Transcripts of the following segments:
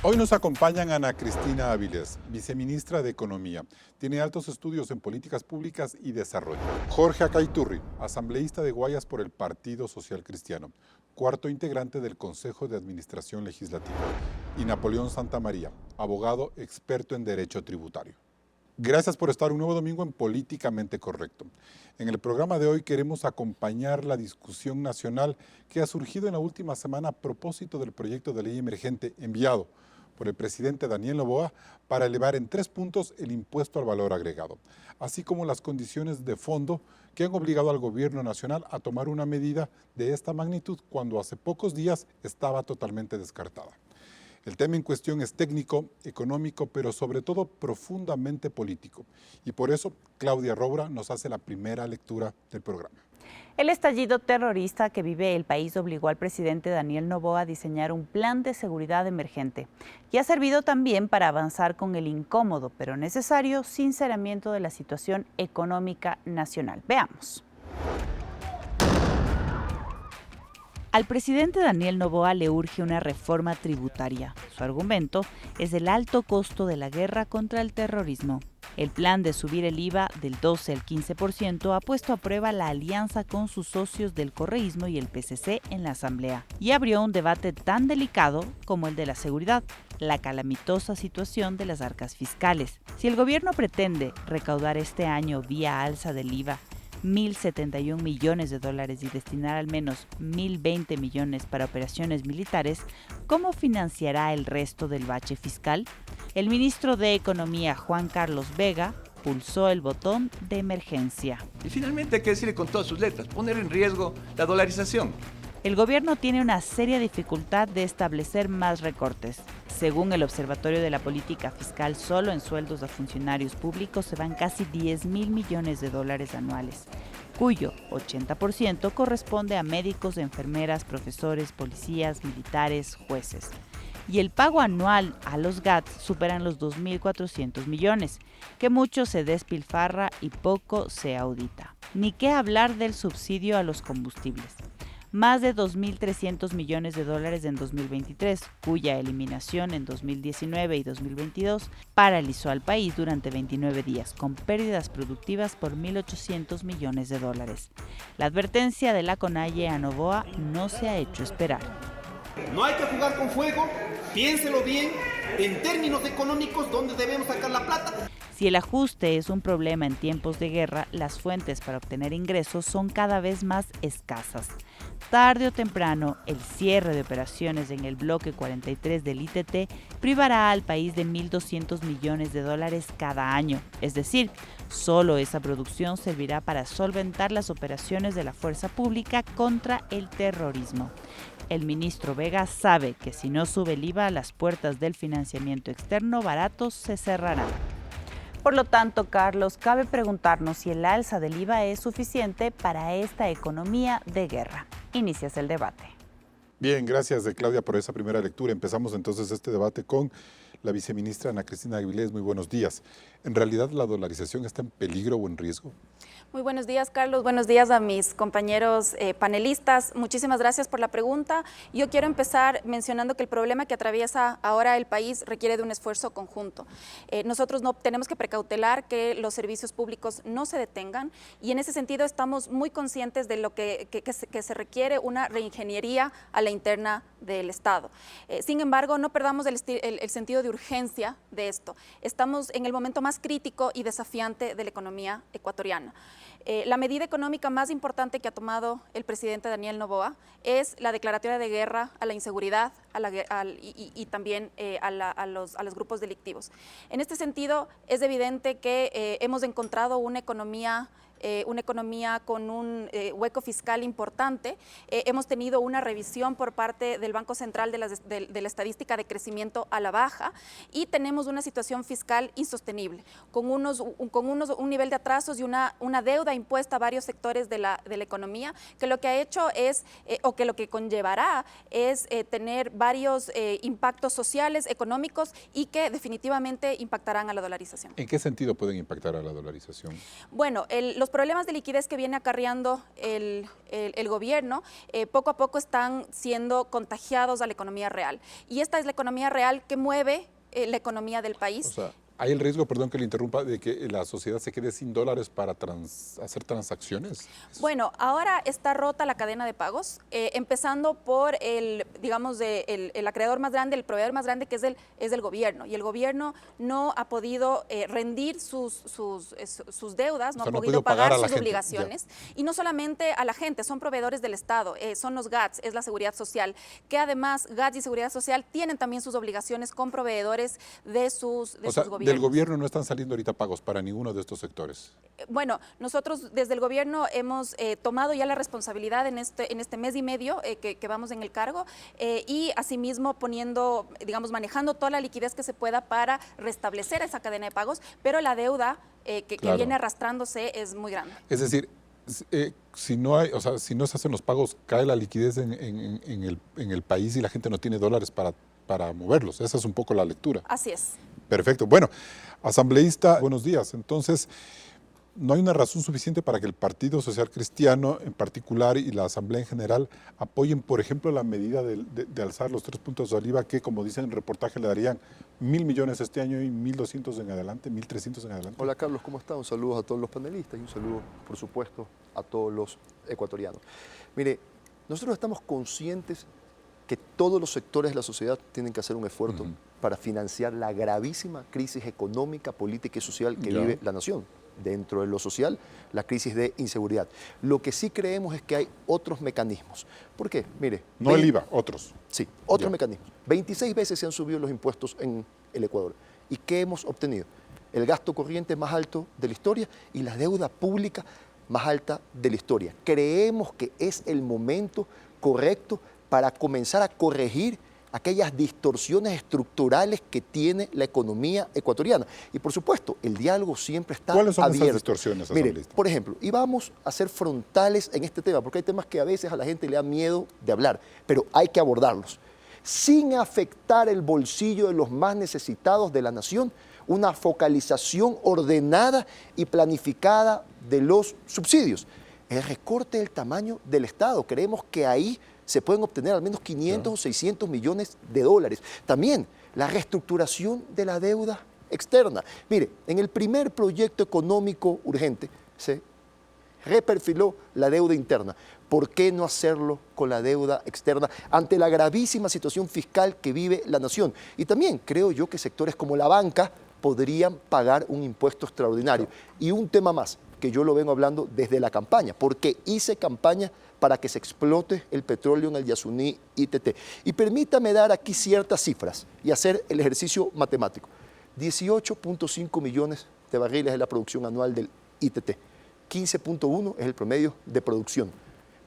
Hoy nos acompañan Ana Cristina Áviles, viceministra de Economía. Tiene altos estudios en políticas públicas y desarrollo. Jorge Acaiturri, asambleísta de Guayas por el Partido Social Cristiano, cuarto integrante del Consejo de Administración Legislativa. Y Napoleón Santamaría, abogado experto en Derecho Tributario. Gracias por estar un nuevo domingo en Políticamente Correcto. En el programa de hoy queremos acompañar la discusión nacional que ha surgido en la última semana a propósito del proyecto de ley emergente enviado por el presidente Daniel Noboa para elevar en 3 puntos el impuesto al valor agregado, así como las condiciones de fondo que han obligado al gobierno nacional a tomar una medida de esta magnitud cuando hace pocos días estaba totalmente descartada. El tema en cuestión es técnico, económico, pero sobre todo profundamente político. Y por eso Claudia Roura nos hace la primera lectura del programa. El estallido terrorista que vive el país obligó al presidente Daniel Noboa a diseñar un plan de seguridad emergente y ha servido también para avanzar con el incómodo pero necesario sinceramiento de la situación económica nacional. Veamos. Al presidente Daniel Noboa le urge una reforma tributaria. Su argumento es el alto costo de la guerra contra el terrorismo. El plan de subir el IVA del 12 al 15% ha puesto a prueba la alianza con sus socios del correísmo y el PCC en la Asamblea y abrió un debate tan delicado como el de la seguridad, la calamitosa situación de las arcas fiscales. Si el gobierno pretende recaudar este año vía alza del IVA 1.071 millones de dólares y destinar al menos 1.020 millones para operaciones militares, ¿cómo financiará el resto del bache fiscal? El ministro de Economía, Juan Carlos Vega, pulsó el botón de emergencia. Y finalmente hay que decirle con todas sus letras, poner en riesgo la dolarización. El gobierno tiene una seria dificultad de establecer más recortes. Según el Observatorio de la Política Fiscal, solo en sueldos a funcionarios públicos se van casi 10.000 millones de dólares anuales, cuyo 80% corresponde a médicos, enfermeras, profesores, policías, militares, jueces. Y el pago anual a los GAT superan los 2.400 millones, que mucho se despilfarra y poco se audita. Ni qué hablar del subsidio a los combustibles. Más de 2.300 millones de dólares en 2023, cuya eliminación en 2019 y 2022 paralizó al país durante 29 días, con pérdidas productivas por 1.800 millones de dólares. La advertencia de la CONAIE a Noboa no se ha hecho esperar. No hay que jugar con fuego, piénselo bien, en términos económicos, ¿dónde debemos sacar la plata? Si el ajuste es un problema en tiempos de guerra, las fuentes para obtener ingresos son cada vez más escasas. Tarde o temprano, el cierre de operaciones en el bloque 43 del ITT privará al país de 1.200 millones de dólares cada año. Es decir, solo esa producción servirá para solventar las operaciones de la fuerza pública contra el terrorismo. El ministro Vega sabe que si no sube el IVA, las puertas del financiamiento externo barato se cerrarán. Por lo tanto, Carlos, cabe preguntarnos si el alza del IVA es suficiente para esta economía de guerra. Inicias el debate. Bien, gracias Claudia por esa primera lectura. Empezamos entonces este debate con la viceministra Ana Cristina Áviles. Muy buenos días. ¿En realidad la dolarización está en peligro o en riesgo? Muy buenos días, Carlos. Buenos días a mis compañeros panelistas. Muchísimas gracias por la pregunta. Yo quiero empezar mencionando que el problema que atraviesa ahora el país requiere de un esfuerzo conjunto. Nosotros no tenemos que precautelar que los servicios públicos no se detengan y en ese sentido estamos muy conscientes de lo que se requiere una reingeniería a la interna del Estado. Sin embargo, no perdamos el sentido de urgencia de esto. Estamos en el momento más crítico y desafiante de la economía ecuatoriana. La medida económica más importante que ha tomado el presidente Daniel Noboa es la declaratoria de guerra a la inseguridad y también a los grupos delictivos. En este sentido, es evidente que hemos encontrado una economía con un hueco fiscal importante. Hemos tenido una revisión por parte del Banco Central de la estadística de crecimiento a la baja y tenemos una situación fiscal insostenible, con un nivel de atrasos y una deuda deuda impuesta a varios sectores de la economía, que lo que ha hecho es, o que lo que conllevará es tener varios impactos sociales, económicos y que definitivamente impactarán a la dolarización. ¿En qué sentido pueden impactar a la dolarización? Bueno, los problemas de liquidez que viene acarreando el gobierno poco a poco están siendo contagiados a la economía real. Y esta es la economía real que mueve la economía del país. O sea, ¿hay el riesgo, perdón que le interrumpa, de que la sociedad se quede sin dólares para hacer transacciones? Bueno, ahora está rota la cadena de pagos, empezando por el acreedor más grande, el proveedor más grande, que es el gobierno. Y el gobierno no ha podido rendir sus deudas, no ha podido pagar sus obligaciones. Y no solamente a la gente, son proveedores del Estado, son los GATS, es la Seguridad Social, que además GATS y Seguridad Social tienen también sus obligaciones con proveedores de sus gobiernos. Del gobierno no están saliendo ahorita pagos para ninguno de estos sectores. Bueno, nosotros desde el gobierno hemos tomado ya la responsabilidad en este mes y medio que vamos en el cargo y asimismo manejando toda la liquidez que se pueda para restablecer esa cadena de pagos, pero la deuda que viene arrastrándose es muy grande. Es decir, si no se hacen los pagos, cae la liquidez en el país y la gente no tiene dólares para moverlos. Esa es un poco la lectura. Así es. Perfecto. Bueno, asambleísta, buenos días. Entonces, ¿no hay una razón suficiente para que el Partido Social Cristiano en particular y la Asamblea en general apoyen, por ejemplo, la medida de alzar los 3 puntos de IVA que, como dicen en el reportaje, le darían 1.000 millones este año y 1.200 en adelante, 1.300 en adelante? Hola Carlos, ¿cómo está? Un saludo a todos los panelistas y un saludo, por supuesto, a todos los ecuatorianos. Mire, nosotros estamos conscientes que todos los sectores de la sociedad tienen que hacer un esfuerzo para financiar la gravísima crisis económica, política y social que vive la nación. Dentro de lo social, la crisis de inseguridad. Lo que sí creemos es que hay otros mecanismos. ¿Por qué? Mire. No el IVA, otros. Sí, otros mecanismos. 26 veces se han subido los impuestos en el Ecuador. ¿Y qué hemos obtenido? El gasto corriente más alto de la historia y la deuda pública más alta de la historia. Creemos que es el momento correcto para comenzar a corregir aquellas distorsiones estructurales que tiene la economía ecuatoriana. Y por supuesto, el diálogo siempre está abierto. ¿Cuáles son esas distorsiones, Mire, por ejemplo, y vamos a ser frontales en este tema, porque hay temas que a veces a la gente le da miedo de hablar, pero hay que abordarlos. Sin afectar el bolsillo de los más necesitados de la nación, una focalización ordenada y planificada de los subsidios. El recorte del tamaño del Estado, creemos que ahí se pueden obtener al menos 500 o 600 millones de dólares. También la reestructuración de la deuda externa. Mire, en el primer proyecto económico urgente se reperfiló la deuda interna. ¿Por qué no hacerlo con la deuda externa ante la gravísima situación fiscal que vive la nación? Y también creo yo que sectores como la banca podrían pagar un impuesto extraordinario. Y un tema más, que yo lo vengo hablando desde la campaña, porque hice campaña para que se explote el petróleo en el Yasuní ITT. Y permítame dar aquí ciertas cifras y hacer el ejercicio matemático. 18.5 millones de barriles es la producción anual del ITT. 15.1 es el promedio de producción.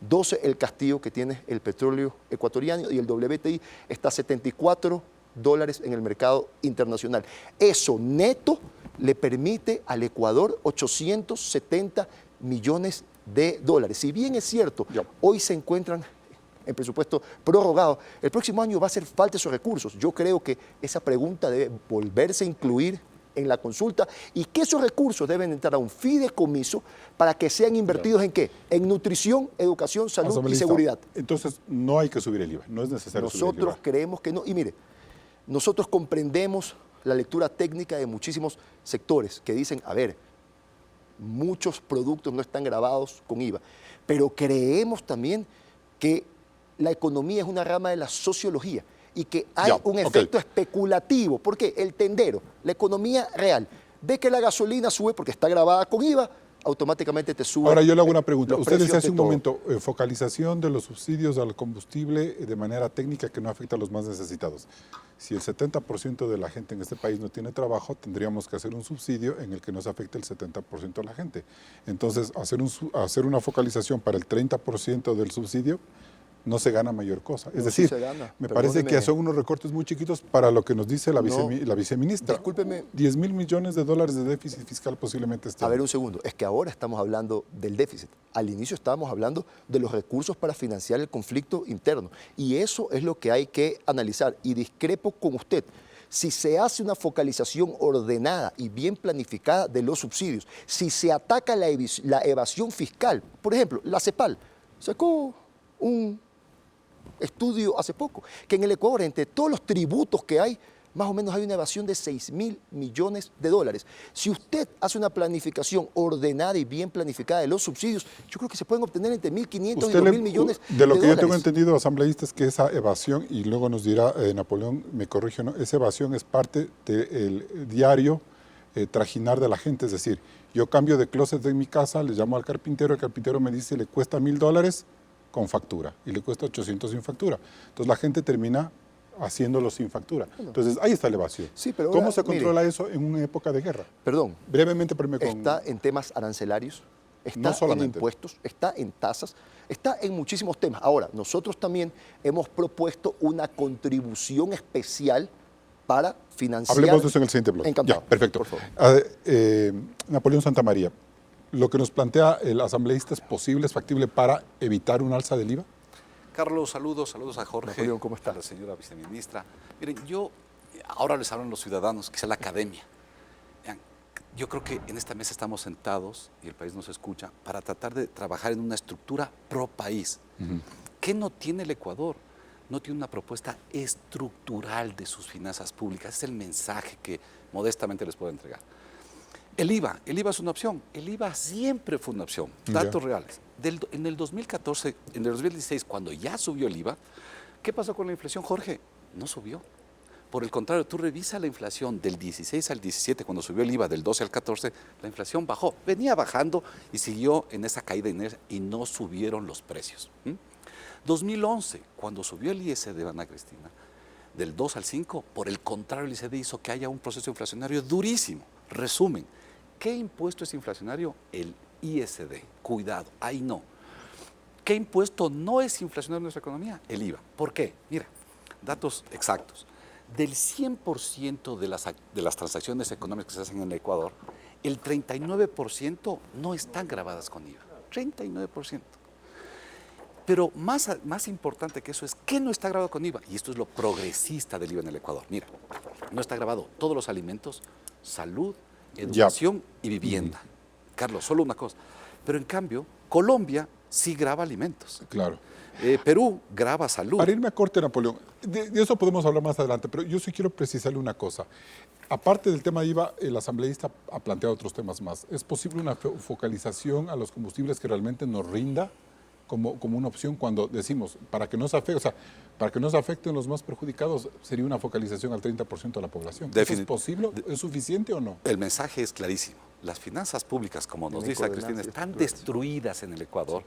12 el castillo que tiene el petróleo ecuatoriano y el WTI está a $74 en el mercado internacional. Eso neto le permite al Ecuador 870 millones de dólares. Si bien es cierto, hoy se encuentran en presupuesto prorrogado, el próximo año va a hacer falta esos recursos. Yo creo que esa pregunta debe volverse a incluir en la consulta y que esos recursos deben entrar a un fideicomiso para que sean invertidos ¿en qué? En nutrición, educación, salud y seguridad. Entonces no hay que subir el IVA, no es necesario subir el IVA. Nosotros creemos que no. Y mire, nosotros comprendemos la lectura técnica de muchísimos sectores que dicen, a ver, muchos productos no están grabados con IVA, pero creemos también que la economía es una rama de la sociología y que hay un efecto especulativo, porque el tendero, la economía real, ve que la gasolina sube porque está grabada con IVA, automáticamente te sube. Ahora yo le hago una pregunta. Usted decía hace un momento, focalización de los subsidios al combustible de manera técnica que no afecta a los más necesitados. Si el 70% de la gente en este país no tiene trabajo, tendríamos que hacer un subsidio en el que no se afecte el 70% de la gente. Entonces, hacer una focalización para el 30% del subsidio no se gana mayor cosa. Es No, decir, sí se gana. me parece que Perdóneme. son unos recortes muy chiquitos para lo que nos dice la No, viceministra. discúlpeme. 10.000 millones de dólares de déficit fiscal posiblemente este A ver año. un segundo, es que ahora estamos hablando del déficit. Al inicio estábamos hablando de los recursos para financiar el conflicto interno. Y eso es lo que hay que analizar. Y discrepo con usted. Si se hace una focalización ordenada y bien planificada de los subsidios, si se ataca la evasión fiscal, por ejemplo, la CEPAL sacó un estudio hace poco, que en el Ecuador, entre todos los tributos que hay, más o menos hay una evasión de 6.000 millones de dólares. Si usted hace una planificación ordenada y bien planificada de los subsidios, yo creo que se pueden obtener entre 1.500 y 2.000 millones de lo que yo tengo dólares. entendido, asambleísta, es que esa evasión, y luego nos dirá Napoleón, me corrige, ¿no? Esa evasión es parte del diario trajinar de la gente. Es decir, yo cambio de closet en mi casa, le llamo al carpintero, el carpintero me dice le cuesta $1.000 con factura y le cuesta 800 sin factura. Entonces la gente termina haciéndolo sin factura. Entonces ahí está la evasión. Sí, pero ¿Cómo ahora, se controla mire, eso en una época de guerra? Perdón, Brevemente, pero está en temas arancelarios, está No en solamente. impuestos, está en tasas, está en muchísimos temas. Ahora, nosotros también hemos propuesto una contribución especial para financiar... Hablemos de eso en el siguiente bloque. Encantado. Ya, perfecto. Por favor. Napoleón Santamaría, ¿lo que nos plantea el asambleísta es posible, es factible para evitar un alza del IVA? Carlos, saludos a Jorge, Napoleón, ¿cómo está? a la señora viceministra. Miren, ahora les hablan los ciudadanos, quizá la academia. Vean, yo creo que en esta mesa estamos sentados, y el país nos escucha, para tratar de trabajar en una estructura pro país. ¿Qué no tiene el Ecuador? No tiene una propuesta estructural de sus finanzas públicas. Es el mensaje que modestamente les puedo entregar. El IVA es una opción. El IVA siempre fue una opción. Datos reales. En el 2014, en el 2016, cuando ya subió el IVA, ¿qué pasó con la inflación, Jorge? No subió. Por el contrario, tú revisas la inflación del 16 al 17, cuando subió el IVA del 12 al 14, la inflación bajó. Venía bajando y siguió en esa caída y no subieron los precios. 2011, cuando subió el ISD, Ana Cristina, del 2 al 5, por el contrario, el ISD hizo que haya un proceso inflacionario durísimo. Resumen, ¿qué impuesto es inflacionario? El ISD. Cuidado, ahí no. ¿Qué impuesto no es inflacionario en nuestra economía? El IVA. ¿Por qué? Mira, datos exactos. Del 100% de las transacciones económicas que se hacen en el Ecuador, el 39% no están grabadas con IVA. 39%. Pero más importante que eso es, ¿qué no está grabado con IVA? Y esto es lo progresista del IVA en el Ecuador. Mira, no está grabado todos los alimentos, salud, educación y vivienda. Carlos, solo una cosa. Pero en cambio, Colombia sí graba alimentos. Claro. Perú graba salud. Para irme a corte, Napoleón, de eso podemos hablar más adelante, pero yo sí quiero precisarle una cosa. Aparte del tema de IVA, el asambleísta ha planteado otros temas más. ¿Es posible una focalización a los combustibles que realmente nos rinda como una opción cuando decimos, para que no se afecte, o sea, para que no se afecten los más perjudicados, sería una focalización al 30% de la población? ¿Eso es posible? ¿Es suficiente o no? El mensaje es clarísimo. Las finanzas públicas, como nos dice Cristina, están destruidas en el Ecuador,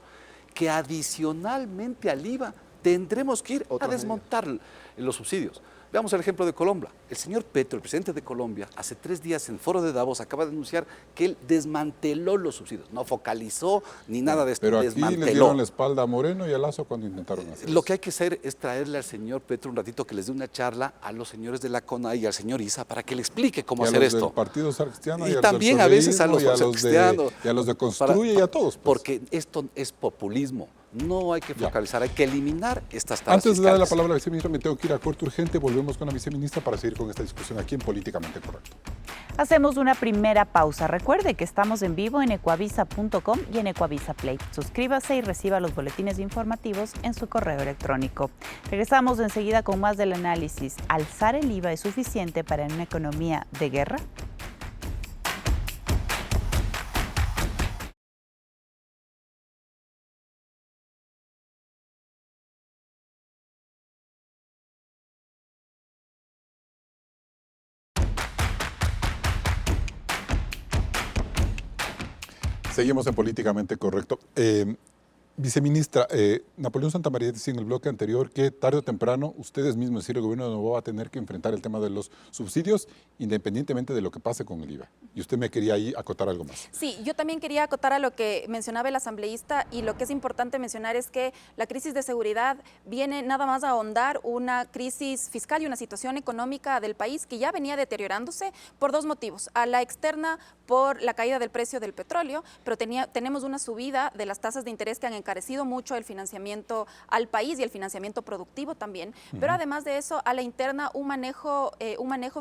que adicionalmente al IVA tendremos que ir a desmontar los subsidios. Veamos el ejemplo de Colombia. El señor Petro, el presidente de Colombia, hace 3 días en el foro de Davos acaba de anunciar que él desmanteló los subsidios. No focalizó ni nada de esto, Pero aquí desmanteló. le dieron la espalda a Moreno y a Lazo cuando intentaron hacer Lo que hay que hacer es traerle al señor Petro un ratito que les dé una charla a los señores de la CONAI y al señor Isa para que le explique cómo hacer esto. Del Partido Cristiano y a también los a veces a los cristianos y a los de Construye y a todos. Pues. Porque esto es populismo. No hay que focalizar, hay que eliminar estas tablas Antes de darle la fiscales. palabra a la viceministra, me tengo que ir a corte urgente. Volvemos con la viceministra para seguir con esta discusión aquí en Políticamente Correcto. Hacemos una primera pausa. Recuerde que estamos en vivo en ecuavisa.com y en Ecuavisa Play. Suscríbase y reciba los boletines informativos en su correo electrónico. Regresamos enseguida con más del análisis. ¿Alzar el IVA es suficiente para una economía de guerra? Seguimos en Políticamente Correcto. Viceministra, Napoleón Santamaría decía en el bloque anterior que tarde o temprano ustedes mismos, es decir, el gobierno de Novoa va a tener que enfrentar el tema de los subsidios independientemente de lo que pase con el IVA. Y usted me quería ahí acotar algo más. Sí, yo también quería acotar a lo que mencionaba el asambleísta, y lo que es importante mencionar es que la crisis de seguridad viene nada más a ahondar una crisis fiscal y una situación económica del país que ya venía deteriorándose por dos motivos. A la externa, por la caída del precio del petróleo, pero tenemos una subida de las tasas de interés que han encarecido mucho el financiamiento al país y el financiamiento productivo también. Pero además de eso, a la interna, un manejo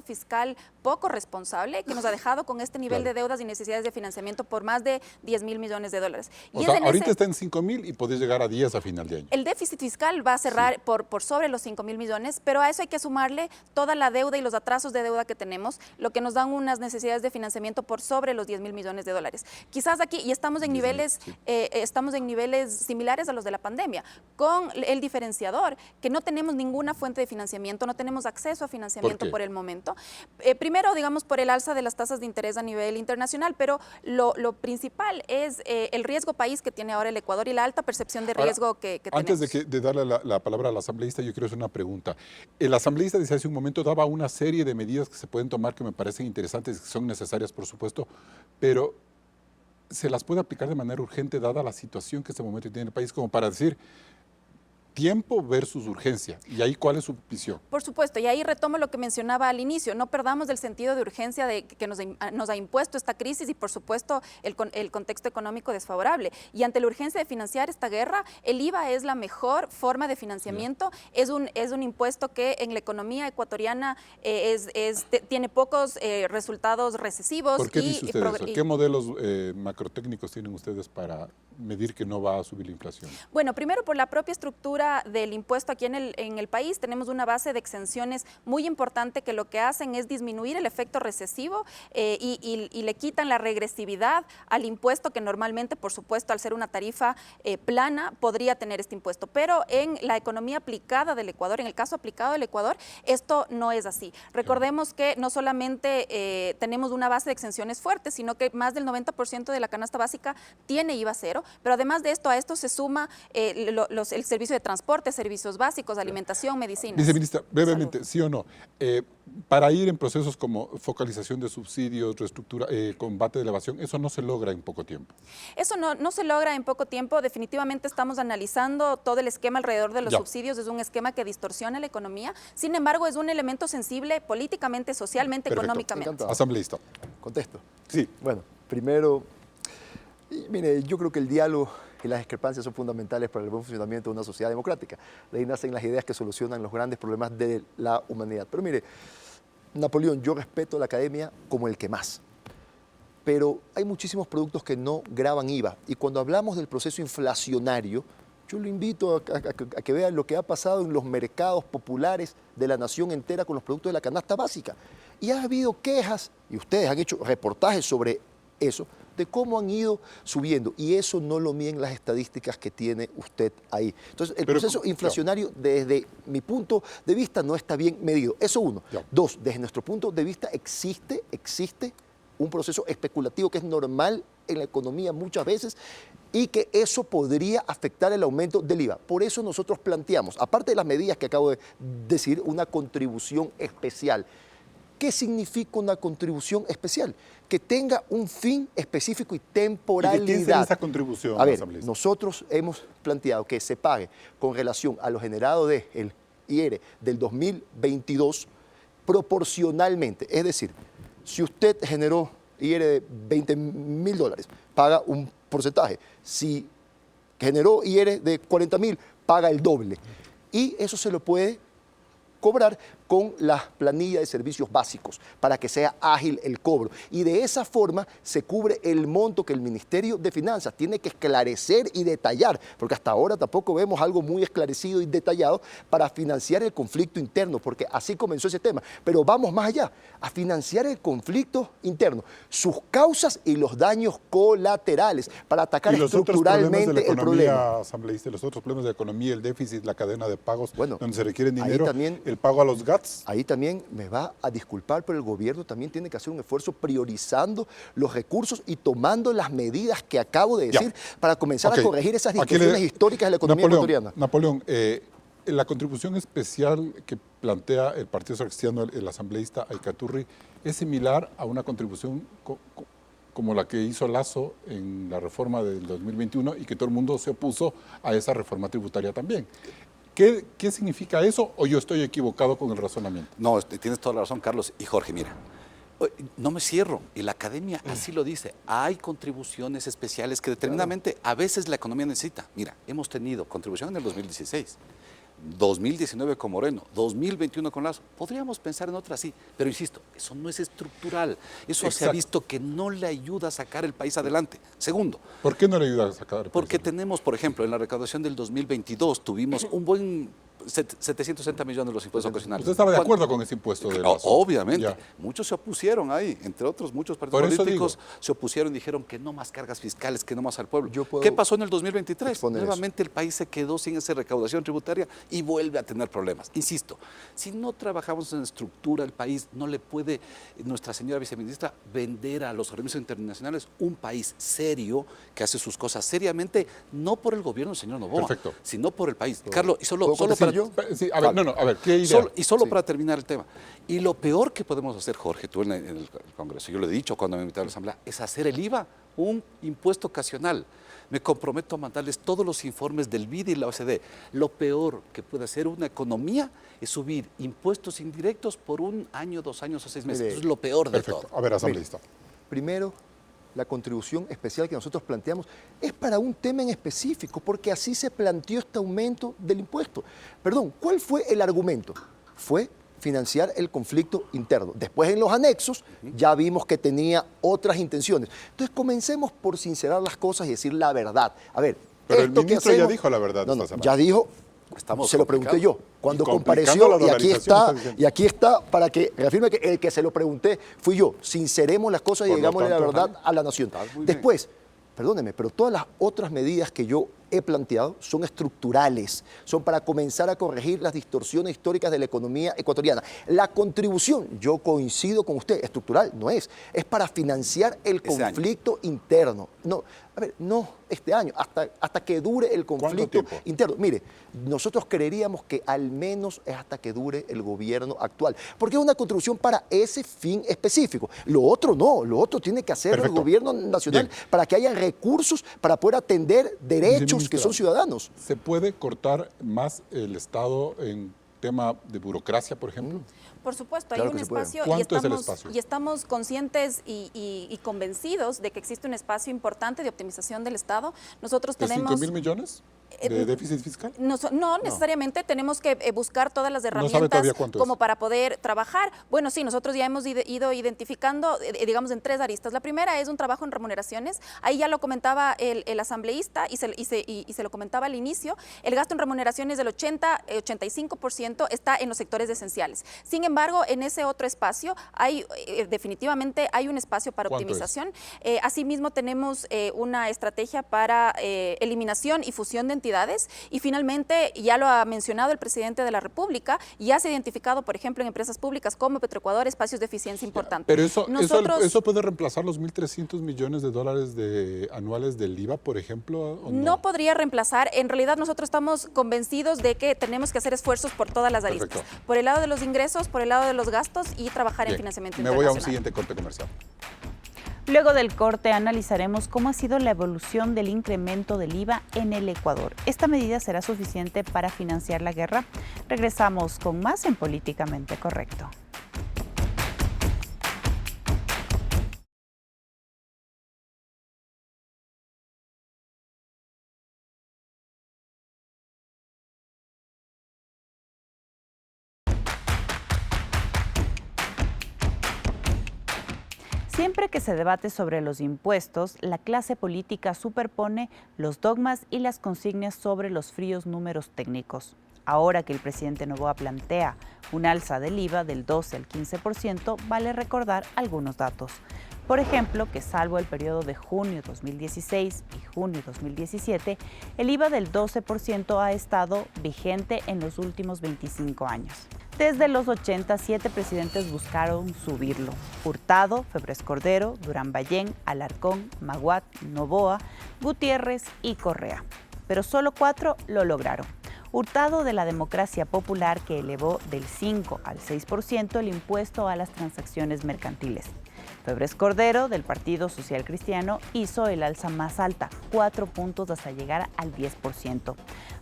fiscal poco responsable que nos ha dejado con este nivel de deudas y necesidades de financiamiento por más de 10.000 millones de dólares. O sea, ahorita está en 5.000 y podés llegar a 10 a final de año. El déficit fiscal va a cerrar por sobre los 5.000 millones, pero a eso hay que sumarle toda la deuda y los atrasos de deuda que tenemos, lo que nos dan unas necesidades de financiamiento por sobre los 10.000 millones de dólares. Quizás aquí, y estamos en niveles similares a los de la pandemia, con el diferenciador que no tenemos ninguna fuente de financiamiento, no tenemos acceso a financiamiento por el momento. Primero, digamos, por el alza de las tasas de interés a nivel internacional, pero lo principal es el riesgo país que tiene ahora el Ecuador y la alta percepción de riesgo que antes tenemos. de darle la palabra al asambleísta, yo quiero hacer una pregunta. El asambleísta desde hace un momento daba una serie de medidas que se pueden tomar que me parecen interesantes, que son necesarias, por supuesto, pero ¿se las puede aplicar de manera urgente dada la situación que este momento tiene el país, como para decir tiempo versus urgencia? Y ahí, ¿cuál es su visión? Por supuesto, y ahí retomo lo que mencionaba al inicio, no perdamos el sentido de urgencia que nos ha impuesto esta crisis y, por supuesto, el contexto económico desfavorable. Y ante la urgencia de financiar esta guerra, el IVA es la mejor forma de financiamiento, es un impuesto que en la economía ecuatoriana tiene pocos resultados recesivos. ¿Por qué dice usted eso? ¿Qué modelos macrotécnicos tienen ustedes para medir que no va a subir la inflación? Bueno, primero por la propia estructura del impuesto aquí en el país, tenemos una base de exenciones muy importante que lo que hacen es disminuir el efecto recesivo y le quitan la regresividad al impuesto que normalmente, por supuesto, al ser una tarifa plana, podría tener este impuesto. Pero en la economía aplicada del Ecuador, en el caso aplicado del Ecuador, esto no es así. Recordemos que no solamente tenemos una base de exenciones fuerte, sino que más del 90% de la canasta básica tiene IVA cero, pero además de esto, a esto se suma el servicio de transporte, servicios básicos, alimentación, medicinas. Viceministra, brevemente, Salud. ¿sí o no? Para ir en procesos como focalización de subsidios, reestructura, combate de la evasión, eso no se logra en poco tiempo. Eso no se logra en poco tiempo. Definitivamente estamos analizando todo el esquema alrededor de los subsidios. Es un esquema que distorsiona la economía. Sin embargo, es un elemento sensible políticamente, socialmente, económicamente. Asambleísta. ¿Contesto? Sí. Bueno, primero, mire, yo creo que el diálogo y las discrepancias son fundamentales para el buen funcionamiento de una sociedad democrática. De ahí nacen las ideas que solucionan los grandes problemas de la humanidad. Pero mire, Napoleón, yo respeto a la academia como el que más, pero hay muchísimos productos que no graban IVA. Y cuando hablamos del proceso inflacionario, yo lo invito a que vean lo que ha pasado en los mercados populares de la nación entera con los productos de la canasta básica. Y ha habido quejas, y ustedes han hecho reportajes sobre eso, de cómo han ido subiendo. Y eso no lo miden las estadísticas que tiene usted ahí. Entonces, el proceso inflacionario, desde mi punto de vista, no está bien medido. Eso uno. Dos, desde nuestro punto de vista, existe un proceso especulativo que es normal en la economía muchas veces y que eso podría afectar el aumento del IVA. Por eso nosotros planteamos, aparte de las medidas que acabo de decir, una contribución especial. ¿Qué significa una contribución especial? Que tenga un fin específico y temporalidad. ¿Y de quién será esa contribución? A ver, nosotros hemos planteado que se pague con relación a lo generado del IR del 2022 proporcionalmente. Es decir, si usted generó IR de $20.000, paga un porcentaje. Si generó IR de $40.000, paga el doble. Y eso se lo puede cobrar con la planilla de servicios básicos para que sea ágil el cobro. Y de esa forma se cubre el monto que el Ministerio de Finanzas tiene que esclarecer y detallar, porque hasta ahora tampoco vemos algo muy esclarecido y detallado para financiar el conflicto interno, porque así comenzó ese tema. Pero vamos más allá, a financiar el conflicto interno, sus causas y los daños colaterales, para atacar estructuralmente el problema. Asambleísta, los otros problemas de la economía, el déficit, la cadena de pagos, bueno, donde se requiere dinero, ahí también el pago a los GATS. Ahí también me va a disculpar, pero el gobierno también tiene que hacer un esfuerzo priorizando los recursos y tomando las medidas que acabo de decir para comenzar a corregir esas distorsiones históricas de la economía ecuatoriana. Napoleón, la contribución especial que plantea el Partido Social Cristiano, el asambleísta Aycaturri, es similar a una contribución como la que hizo Lasso en la reforma del 2021 y que todo el mundo se opuso a esa reforma tributaria también. ¿Qué significa eso o yo estoy equivocado con el razonamiento? No, tienes toda la razón, Carlos y Jorge. Mira, no me cierro, y la academia así lo dice. Hay contribuciones especiales que determinadamente a veces la economía necesita. Mira, hemos tenido contribución en el 2016. 2019 con Moreno, 2021 con Lasso. Podríamos pensar en otra, sí, pero insisto, eso no es estructural. Eso se ha visto que no le ayuda a sacar el país adelante. Segundo. ¿Por qué no le ayuda a sacar el país? Porque tenemos, por ejemplo, en la recaudación del 2022 tuvimos un buen 760 millones de los impuestos ocasionales. ¿Usted estaba de acuerdo con ese impuesto de Lasso? Obviamente. Ya. Muchos se opusieron ahí, entre otros muchos partidos políticos se opusieron y dijeron que no más cargas fiscales, que no más al pueblo. ¿Qué pasó en el 2023? Nuevamente el país se quedó sin esa recaudación tributaria y vuelve a tener problemas. Insisto, si no trabajamos en estructura, el país no le puede, nuestra señora viceministra, vender a los organismos internacionales un país serio que hace sus cosas seriamente, no por el gobierno del señor Noboa, sino por el país. Carlos, y solo para... Sí, a ver, ¿qué idea? Para terminar el tema. Y lo peor que podemos hacer, Jorge, tú en el Congreso, yo lo he dicho cuando me invitaron a la Asamblea, es hacer el IVA un impuesto ocasional. Me comprometo a mandarles todos los informes del BID y la OCDE. Lo peor que puede hacer una economía es subir impuestos indirectos por 1 año, 2 años o 6 meses. Eso es lo peor de todo. A ver, asambleísta. Primero, la contribución especial que nosotros planteamos es para un tema en específico, porque así se planteó este aumento del impuesto. Perdón, ¿cuál fue el argumento? Fue financiar el conflicto interno. Después en los anexos ya vimos que tenía otras intenciones. Entonces comencemos por sincerar las cosas y decir la verdad. A ver, pero el ministro ya dijo la verdad. No, ya dijo, se lo pregunté yo. Cuando compareció, y aquí está para que reafirme que el que se lo pregunté fui yo. Sinceremos las cosas y digámosle la verdad a la nación. Después, perdóneme, pero todas las otras medidas que yo he planteado son estructurales, son para comenzar a corregir las distorsiones históricas de la economía ecuatoriana. La contribución, yo coincido con usted, estructural no es para financiar el conflicto interno. No, a ver, no este año, hasta que dure el conflicto interno. Mire, nosotros creeríamos que al menos es hasta que dure el gobierno actual, porque es una contribución para ese fin específico. Lo otro no, lo otro tiene que hacer el gobierno nacional para que haya recursos para poder atender derechos que son ciudadanos. ¿Se puede cortar más el Estado en tema de burocracia, por ejemplo? Por supuesto, hay un espacio y estamos conscientes y convencidos de que existe un espacio importante de optimización del Estado. Nosotros tenemos... ¿5.000 millones de déficit fiscal? No necesariamente, tenemos que buscar todas las herramientas como para poder trabajar. Bueno, sí, nosotros ya hemos ido identificando, digamos, en 3 aristas. La primera es un trabajo en remuneraciones. Ahí ya lo comentaba el asambleísta y se lo comentaba al inicio. El gasto en remuneraciones del 85% está en los sectores esenciales. Sin embargo, en ese otro espacio definitivamente hay un espacio para optimización. Asimismo, tenemos una estrategia para eliminación y fusión de entidades y finalmente, ya lo ha mencionado el presidente de la República, ya se ha identificado, por ejemplo, en empresas públicas como Petroecuador, espacios de eficiencia importantes. Pero eso puede reemplazar los 1.300 millones de dólares anuales del IVA, por ejemplo. No podría reemplazar. En realidad nosotros estamos convencidos de que tenemos que hacer esfuerzos por todas las aristas. Por el lado de los ingresos, por el lado de los gastos y trabajar en financiamiento internacional. Me voy a un siguiente corte comercial. Luego del corte analizaremos cómo ha sido la evolución del incremento del IVA en el Ecuador. ¿Esta medida será suficiente para financiar la guerra? Regresamos con más en Políticamente Correcto. Siempre que se debate sobre los impuestos, la clase política superpone los dogmas y las consignas sobre los fríos números técnicos. Ahora que el presidente Noboa plantea un alza del IVA del 12 al 15%, vale recordar algunos datos. Por ejemplo, que salvo el periodo de junio 2016 y junio 2017, el IVA del 12% ha estado vigente en los últimos 25 años. Desde los 80, 7 presidentes buscaron subirlo. Hurtado, Febres Cordero, Durán Ballén, Alarcón, Maguad, Noboa, Gutiérrez y Correa. Pero solo 4 lo lograron. Hurtado, de la Democracia Popular, que elevó del 5 al 6% el impuesto a las transacciones mercantiles. Febres Cordero, del Partido Social Cristiano, hizo el alza más alta, 4 puntos hasta llegar al 10%.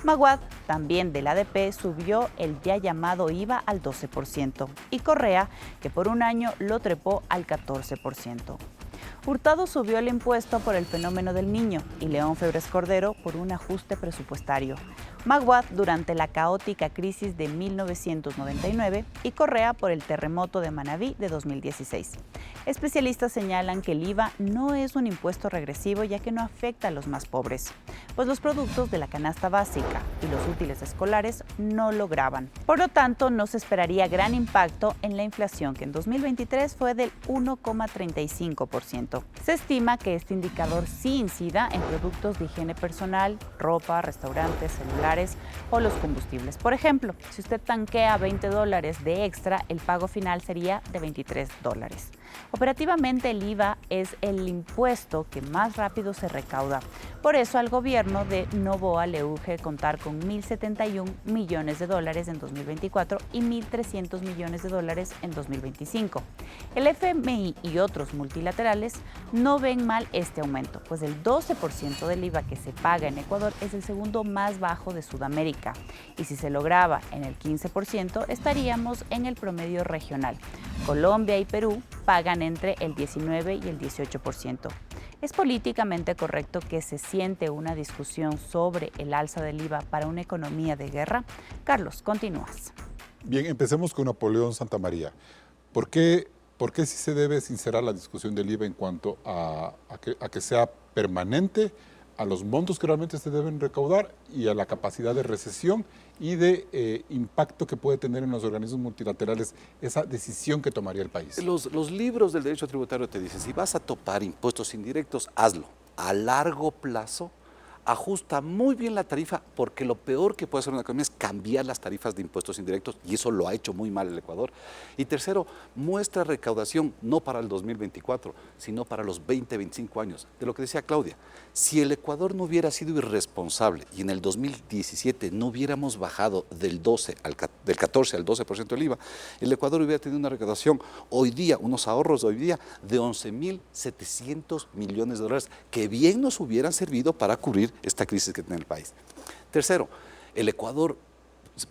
Maguad, también del ADP, subió el ya llamado IVA al 12%. Y Correa, que por un año lo trepó al 14%. Hurtado subió el impuesto por el fenómeno del Niño y León Febres Cordero por un ajuste presupuestario. Maguad durante la caótica crisis de 1999 y Correa por el terremoto de Manabí de 2016. Especialistas señalan que el IVA no es un impuesto regresivo ya que no afecta a los más pobres, pues los productos de la canasta básica y los útiles escolares no lo gravan. Por lo tanto, no se esperaría gran impacto en la inflación, que en 2023 fue del 1,35%. Se estima que este indicador sí incida en productos de higiene personal, ropa, restaurantes, celulares o los combustibles. Por ejemplo, si usted tanquea $20 de extra, el pago final sería de $23. Operativamente, el IVA es el impuesto que más rápido se recauda. Por eso al gobierno de Noboa le urge contar con $1.071 millones en 2024 y $1.300 millones en 2025. El FMI y otros multilaterales no ven mal este aumento, pues el 12% del IVA que se paga en Ecuador es el segundo más bajo de Sudamérica. Y si se lograba en el 15%, estaríamos en el promedio regional. Colombia y Perú pagan entre el 19 y el 18%. ¿Es políticamente correcto que se siente una discusión sobre el alza del IVA para una economía de guerra? Carlos, continúas. Bien, empecemos con Napoleón Santamaría. ¿Por qué sí se debe sincerar la discusión del IVA en cuanto a que sea permanente, a los montos que realmente se deben recaudar y a la capacidad de recesión y de impacto que puede tener en los organismos multilaterales esa decisión que tomaría el país? Los libros del derecho tributario te dicen, si vas a topar impuestos indirectos, hazlo. A largo plazo, ajusta muy bien la tarifa, porque lo peor que puede hacer una economía es cambiar las tarifas de impuestos indirectos, y eso lo ha hecho muy mal el Ecuador. Y tercero, muestra recaudación no para el 2024, sino para los 20, 25 años. De lo que decía Claudia, si el Ecuador no hubiera sido irresponsable y en el 2017 no hubiéramos bajado del 14 al 12% del IVA, el Ecuador hubiera tenido una recaudación hoy día, unos ahorros hoy día de $11.700 millones, que bien nos hubieran servido para cubrir esta crisis que tiene el país. Tercero, el Ecuador,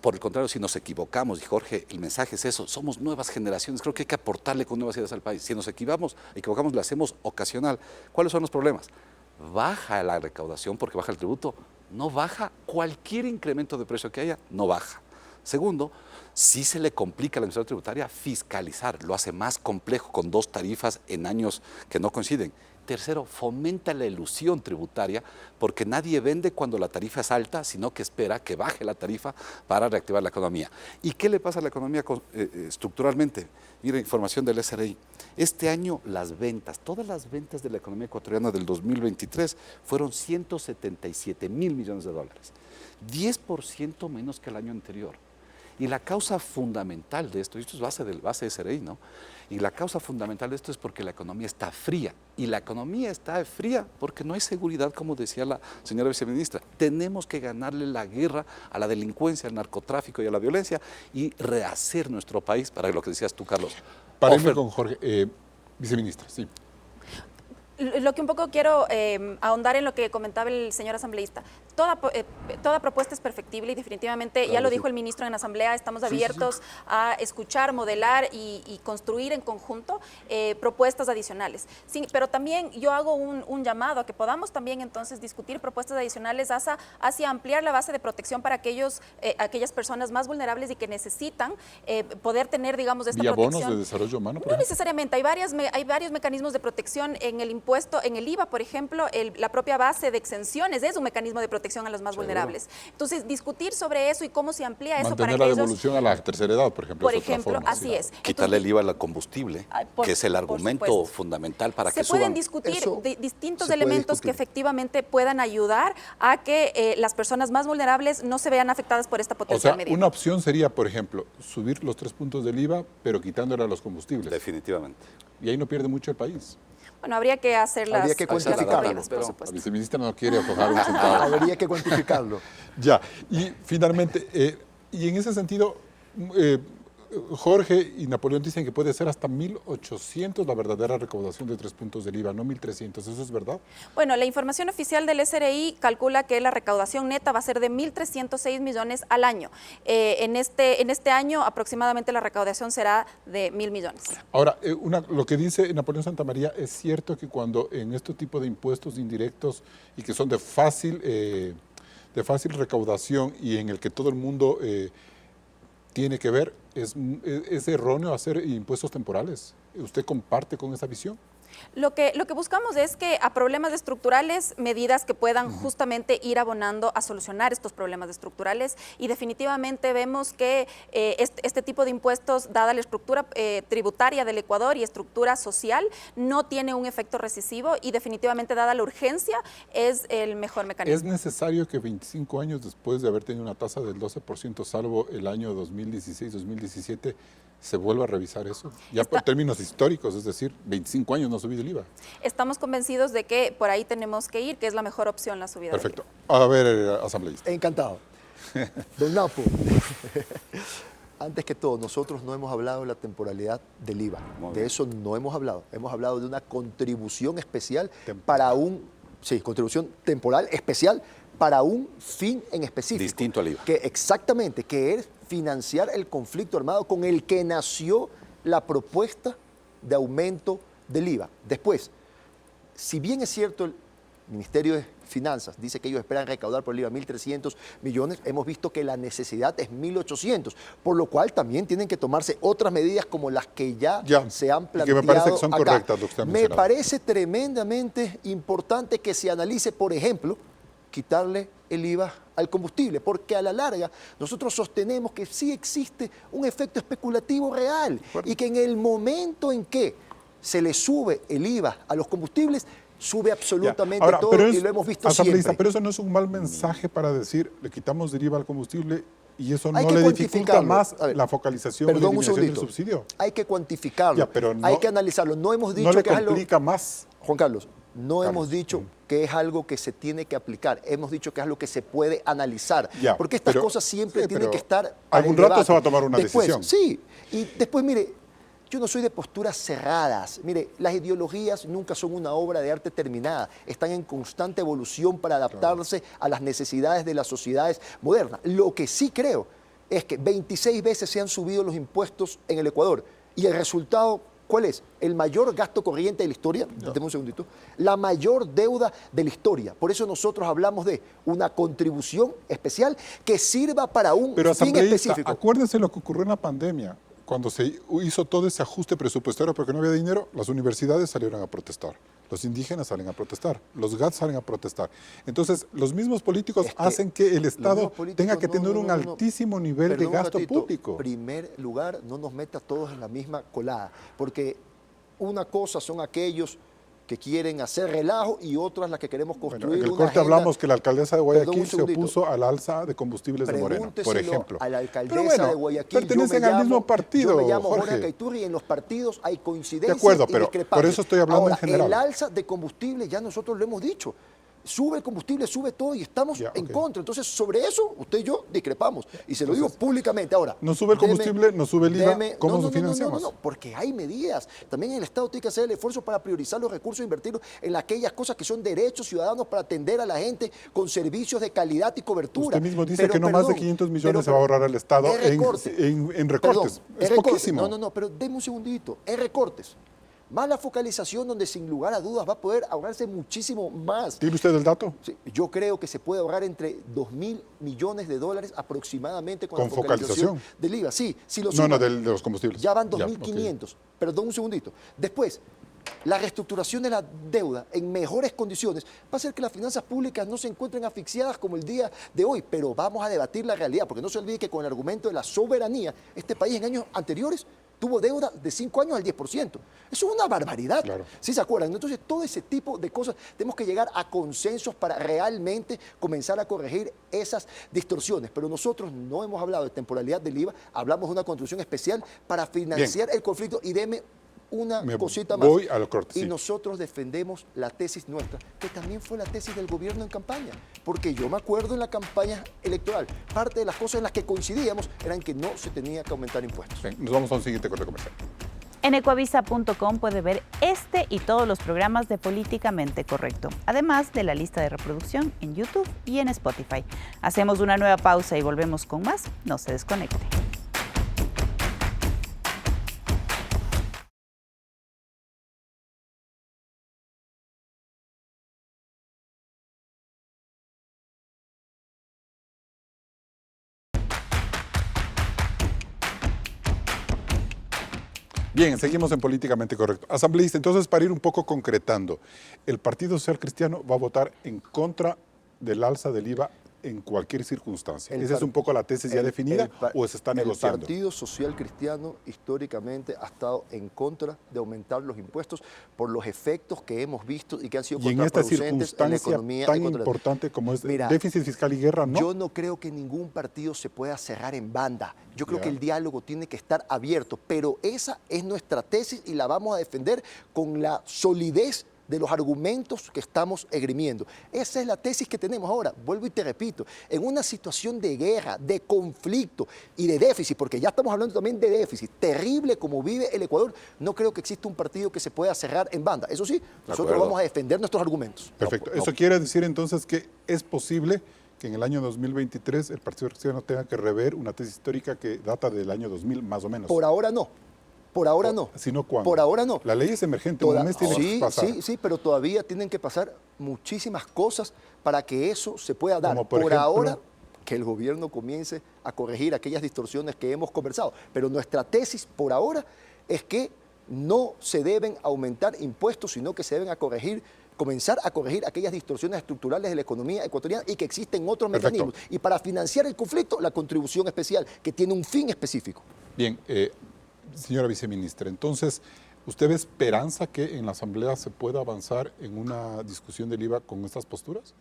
por el contrario, si nos equivocamos, y Jorge, el mensaje es eso, somos nuevas generaciones, creo que hay que aportarle con nuevas ideas al país. Si nos equivocamos, lo hacemos ocasional. ¿Cuáles son los problemas? Baja la recaudación porque baja el tributo, no baja cualquier incremento de precio que haya, no baja. Segundo, si se le complica a la administración tributaria fiscalizar, lo hace más complejo con 2 tarifas en años que no coinciden. Tercero, fomenta la elusión tributaria porque nadie vende cuando la tarifa es alta, sino que espera que baje la tarifa para reactivar la economía. ¿Y qué le pasa a la economía estructuralmente? Mira, información del SRI. Este año las ventas, todas las ventas de la economía ecuatoriana del 2023 fueron $177.000 millones, 10% menos que el año anterior. Y la causa fundamental de esto, y esto es base de SRI, ¿no? Y la causa fundamental de esto es porque la economía está fría. Y la economía está fría porque no hay seguridad, como decía la señora viceministra. Tenemos que ganarle la guerra a la delincuencia, al narcotráfico y a la violencia y rehacer nuestro país, para lo que decías tú, Carlos. Párenme con Jorge, viceministra, sí. Lo que un poco quiero ahondar en lo que comentaba el señor asambleísta. Toda propuesta es perfectible y definitivamente, claro, ya lo dijo el ministro en asamblea, estamos abiertos a escuchar, modelar y construir en conjunto propuestas adicionales. Sí, pero también yo hago un llamado a que podamos también entonces discutir propuestas adicionales hacia ampliar la base de protección para aquellas personas más vulnerables y que necesitan poder tener, digamos, esta protección. ¿Vía bonos de desarrollo humano? No necesariamente, hay varios mecanismos de protección en el impuesto, en el IVA, por ejemplo, la propia base de exenciones es un mecanismo de protección protección a los más Seguro. vulnerables. Entonces, discutir sobre eso y cómo se amplía eso para Mantener que la ellos... devolución a la tercera edad, por ejemplo. Por es otra ejemplo, forma, así sí. es. Quitarle el Entonces, IVA al combustible, que es el argumento supuesto. fundamental para que se pueden suban. discutir Eso distintos se puede elementos que discutir. efectivamente puedan ayudar a que las personas más vulnerables no se vean afectadas por esta O potencial sea, medida. una opción sería, por ejemplo, subir los 3 puntos del IVA, pero quitándole a los combustibles. Definitivamente. Y ahí no pierde mucho el país. Bueno, habría que hacer las, Habría que las cuantificarlo, corridas, por pero- La supuesto. viceministra no quiere aflojar un centavo. Habría que cuantificarlo. Ya, y finalmente, y en ese sentido, Jorge y Napoleón dicen que puede ser hasta 1.800 la verdadera recaudación de 3 puntos del IVA, no 1.300. ¿Eso es verdad? Bueno, la información oficial del SRI calcula que la recaudación neta va a ser de 1.306 millones al año. En este año aproximadamente la recaudación será de 1.000 millones. Ahora, lo que dice Napoleón Santamaría, es cierto que cuando en este tipo de impuestos indirectos y que son de fácil recaudación y en el que todo el mundo tiene que ver, es erróneo hacer impuestos temporales. ¿Usted comparte con esa visión? Lo que buscamos es que a problemas estructurales, medidas que puedan justamente ir abonando a solucionar estos problemas estructurales, y definitivamente vemos que este tipo de impuestos, dada la estructura tributaria del Ecuador y estructura social, no tiene un efecto recesivo, y definitivamente, dada la urgencia, es el mejor mecanismo. ¿Es necesario que 25 años después de haber tenido una tasa del 12%, salvo el año 2016-2017, se vuelva a revisar eso? Ya por términos históricos, es decir, 25 años no ha subido el IVA. Estamos convencidos de que por ahí tenemos que ir, que es la mejor opción la subida. Perfecto. A ver, asambleísta. Encantado. Don Napo, antes que todo, nosotros no hemos hablado de la temporalidad del IVA. De eso no hemos hablado. Hemos hablado de una contribución especial para contribución temporal especial para un fin en específico. Distinto al IVA. Que exactamente, que es financiar el conflicto armado con el que nació la propuesta de aumento del IVA. Después, si bien es cierto el Ministerio de Finanzas dice que ellos esperan recaudar por el IVA 1.300 millones, hemos visto que la necesidad es 1.800, por lo cual también tienen que tomarse otras medidas como las que ya se han y que planteado me parece que son acá. correctas lo que usted ha Me mencionado. parece tremendamente importante que se analice, por ejemplo, quitarle el IVA al combustible, porque a la larga nosotros sostenemos que sí existe un efecto especulativo real y que en el momento en que se le sube el IVA a los combustibles, sube absolutamente Ahora, todo, pero y lo hemos visto asambleísta, siempre. pero eso no es un mal mensaje para decir, le quitamos del IVA al combustible y eso no Hay que le dificulta cuantificarlo. más A ver, la focalización y la perdón, un eliminación del segundito. subsidio. Hay que cuantificarlo, Ya, pero no- hay que analizarlo. No hemos dicho No le que es algo... complica más. Juan Carlos, no Carlos, hemos dicho que es algo que se tiene que aplicar, hemos dicho que es algo que se puede analizar, Ya, porque estas pero- cosas siempre sí, tienen pero que estar para algún el rato debate. se va a tomar una Después, decisión. Sí, y después, mire, yo no soy de posturas cerradas. Mire, las ideologías nunca son una obra de arte terminada, están en constante evolución para adaptarse a las necesidades de las sociedades modernas. Lo que sí creo es que 26 veces se han subido los impuestos en el Ecuador, y el resultado, ¿cuál es? El mayor gasto corriente de la historia, déjame un segundito, la mayor deuda de la historia. Por eso nosotros hablamos de una contribución especial que sirva para un Pero fin asambleísta, específico. acuérdese lo que ocurrió en la pandemia. Cuando se hizo todo ese ajuste presupuestario porque no había dinero, las universidades salieron a protestar, los indígenas salen a protestar, los GATS salen a protestar. Entonces, los mismos políticos Es que hacen que el los Estado mismos políticos, tenga que no, tener no, un no, no. altísimo nivel de Perdón un gasto ratito. público. Primer lugar, no nos meta todos en la misma colada, porque una cosa son aquellos que quieren hacer relajo y otras las que queremos construir Bueno, en el una corte agenda. hablamos que la alcaldesa de Perdón, un Guayaquil se segundito. opuso al alza de combustibles de Moreno, por Pregúnteselo ejemplo. a la alcaldesa Pero bueno, de Guayaquil. pertenecen Yo me al mismo llamo- partido, Yo me llamo Jorge. Jorge Caiturri, y en los partidos hay coincidencias De acuerdo, y pero discrepancias. por eso estoy hablando Ahora, en general. el alza de combustible ya nosotros lo hemos dicho. Sube el combustible, sube todo, y estamos Ya, en ok. contra. Entonces, sobre eso, usted y yo discrepamos. Y se lo digo públicamente. Ahora, no sube el combustible, no sube el IVA, ¿cómo no, nos financiamos? No, porque hay medidas. También el Estado tiene que hacer el esfuerzo para priorizar los recursos e invertirlos en aquellas cosas que son derechos ciudadanos para atender a la gente con servicios de calidad y cobertura. Usted mismo dice Pero, que no más de perdón, 500 millones pero, se va a ahorrar el Estado es recorte. en recortes. Perdón, Es recorte. poquísimo. No, pero deme un segundito. Es recortes. Más la focalización, donde sin lugar a dudas va a poder ahorrarse muchísimo más. ¿Tiene usted el dato? Sí, yo creo que se puede ahorrar entre 2.000 millones de dólares aproximadamente con ¿Con la focalización focalización? del IVA. Sí, si lo No, suman, no, de los combustibles. ya van Ya, 2.500. Perdón un segundito. Después, la reestructuración de la deuda en mejores condiciones va a hacer que las finanzas públicas no se encuentren asfixiadas como el día de hoy, pero vamos a debatir la realidad, porque no se olvide que con el argumento de la soberanía, este país en años anteriores tuvo deuda de 5 años al 10%. Eso es una barbaridad, Claro. ¿sí se acuerdan? Entonces, todo ese tipo de cosas, tenemos que llegar a consensos para realmente comenzar a corregir esas distorsiones. Pero nosotros no hemos hablado de temporalidad del IVA, hablamos de una contribución especial para financiar el conflicto. Y deme una cosita más. Voy al corte, Y sí. nosotros defendemos la tesis nuestra, que también fue la tesis del gobierno en campaña. Porque yo me acuerdo en la campaña electoral, parte de las cosas en las que coincidíamos eran que no se tenía que aumentar impuestos. Bien, nos vamos a un siguiente corte comercial. En ecuavisa.com puede ver este y todos los programas de Políticamente Correcto, además de la lista de reproducción en YouTube y en Spotify. Hacemos una nueva pausa y volvemos con más. No se desconecte. Bien, seguimos en Políticamente Correcto. Asambleísta, entonces para ir un poco concretando, el Partido Social Cristiano va a votar en contra del alza del IVA en cualquier circunstancia. ¿Esa es un poco la tesis ya definida o se está negociando? El Partido Social Cristiano históricamente ha estado en contra de aumentar los impuestos por los efectos que hemos visto y que han sido Y en esta contraproducentes en la circunstancia economía tan ecuatoriana. importante como es Mira, déficit fiscal y guerra, ¿no? Yo no creo que ningún partido se pueda cerrar en banda. Yo creo Ya. que el diálogo tiene que estar abierto, pero esa es nuestra tesis y la vamos a defender con la solidez de los argumentos que estamos esgrimiendo. Esa es la tesis que tenemos ahora. Vuelvo y te repito, en una situación de guerra, de conflicto y de déficit, porque ya estamos hablando también de déficit, terrible como vive el Ecuador, no creo que exista un partido que se pueda cerrar en banda. Eso sí, nosotros acuerdo. vamos a defender nuestros argumentos. Perfecto. No, Eso quiere decir entonces que es posible que en el año 2023 el Partido Cristiano tenga que rever una tesis histórica que data del año 2000 más o menos. Por ahora no. Por ahora no. ¿Sino cuándo? Por ahora no. La ley es emergente, un mes tiene que Sí, pasar. sí, pero todavía tienen que pasar muchísimas cosas para que eso se pueda dar. Como por por ejemplo, ahora, que el gobierno comience a corregir aquellas distorsiones que hemos conversado. Pero nuestra tesis por ahora es que no se deben aumentar impuestos, sino que se deben comenzar a corregir aquellas distorsiones estructurales de la economía ecuatoriana y que existen otros Perfecto. mecanismos. Y para financiar el conflicto, la contribución especial, que tiene un fin específico. Bien, señora viceministra, entonces, ¿usted ve esperanza que en la Asamblea se pueda avanzar en una discusión del IVA con estas posturas?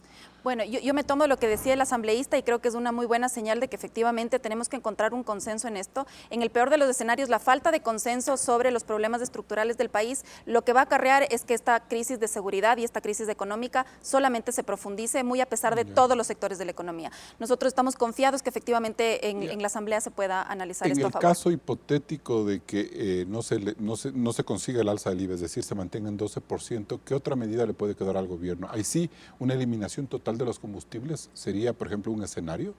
Bueno, yo me tomo lo que decía el asambleísta y creo que es una muy buena señal de que efectivamente tenemos que encontrar un consenso en esto. En el peor de los escenarios, la falta de consenso sobre los problemas estructurales del país, lo que va a acarrear es que esta crisis de seguridad y esta crisis económica solamente se profundice, muy a pesar de todos los sectores de la economía. Nosotros estamos confiados que efectivamente en la asamblea se pueda analizar En esto a el favor. caso hipotético de que no se consiga el alza del IVA, es decir, se mantenga en 12%, ¿qué otra medida le puede quedar al gobierno? Ahí sí, una eliminación total de los combustibles sería, por ejemplo, un escenario.